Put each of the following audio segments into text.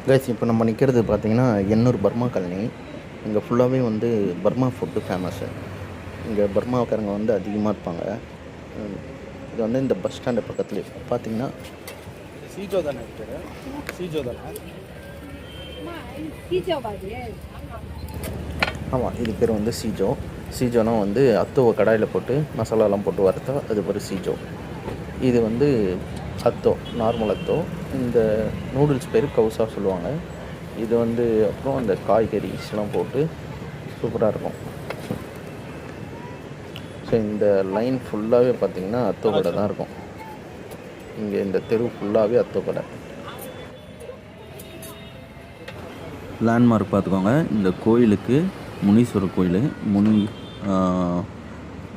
Guys இப்போ நம்ம நிற்கிறது பார்த்தீங்கன்னா எண்ணூர் பர்மா காலனி. இங்கே ஃபுல்லாகவே வந்து பர்மா ஃபுட்டு ஃபேமஸ்ஸு. இங்கே பர்மாக்காரங்க வந்து அதிகமாக இருப்பாங்க. இது வந்து இந்த பஸ் ஸ்டாண்டு பக்கத்துலேயே பார்த்தீங்கன்னா சீஜோ தானே இருக்குது. சீஜோ தானே. ஆமாம், இது பேர் வந்து சீஜோ. சீஜோனா வந்து அத்தோவை கடாயில் போட்டு மசாலாலாம் போட்டு வறுத்தா அது பேர் சீஜோ. இது வந்து அத்தோ, நார்மல் அத்தோ. இந்த நூடுல்ஸ் பேர் கவுசா சொல்லுவாங்க. இது வந்து அப்புறம் அந்த காய்கறிஸ்லாம் போட்டு சூப்பராக இருக்கும். ஸோ இந்த லைன் ஃபுல்லாகவே பார்த்திங்கன்னா அத்தோ கடை தான் இருக்கும். இங்கே இந்த தெரு ஃபுல்லாகவே அத்தோ கடை. லேண்ட்மார்க் பார்த்துக்கோங்க. இந்த கோயிலுக்கு முனீஸ்வரர் கோயில்,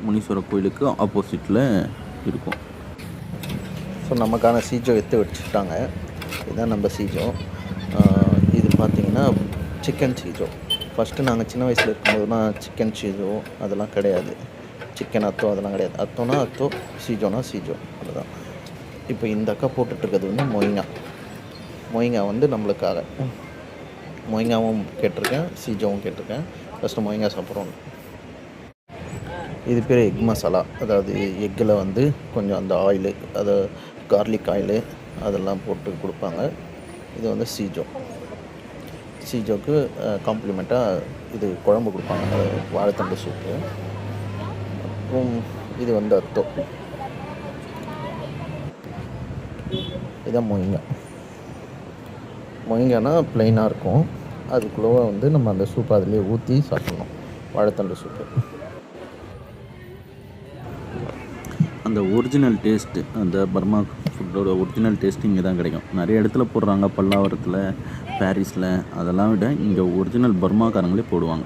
முனீஸ்வரர் கோயிலுக்கு ஆப்போசிட்டில் இருக்கும். ஸோ நமக்கான சீஜோ எடுத்து வச்சுட்டாங்க. இதுதான் நம்ம சீஜோ. இது பார்த்திங்கன்னா சிக்கன் சீஜோ. ஃபஸ்ட்டு நாங்கள் சின்ன வயசில் இருக்கும்போதுலாம் சிக்கன் சீஜோ அதெல்லாம் கிடையாது. சிக்கன் அத்தோ அதெல்லாம் கிடையாது. அத்தோனா அத்தோ, சீஜோனா சீஜோ, அதுதான். இப்போ இந்த அக்கா போட்டுட்ருக்கிறது வந்து மொய்ங்கா வந்து நம்மளுக்காக. மொய்ங்காவும் கேட்டிருக்கேன், சீஜோவும் கேட்டிருக்கேன். ஃபஸ்ட்டு மொய்ங்கா சாப்பிட்றோம். இது பேர் எக் மசாலா. அதாவது எக்கில் வந்து கொஞ்சம் அந்த ஆயிலு, அதை கார்லிக் ஆயிலு அதெல்லாம் போட்டு கொடுப்பாங்க. இது வந்து சீஜோக்கு காம்ப்ளிமெண்ட்டாக இது குழம்பு கொடுப்பாங்க, வாழைத்தண்டு சூப்பு. அப்புறம் இது வந்து அத்தோ. இதுதான் மொய்ங்கானா ப்ளைனாக இருக்கும். அதுக்குள்ளே வந்து நம்ம அந்த சூப்பை அதிலே ஊற்றி சாப்பிட்ணும், வாழைத்தண்டு சூப்பு. அந்த ஒரிஜினல் டேஸ்ட்டு, அந்த பர்மா ஃபுட்டோட ஒரிஜினல் டேஸ்ட்டு இங்கே தான் கிடைக்கும். நிறைய இடத்துல போடுறாங்க, பல்லாவரத்தில், பாரிஸில். அதெல்லாம் விட இங்கே ஒரிஜினல் பர்மாக்காரங்களே போடுவாங்க.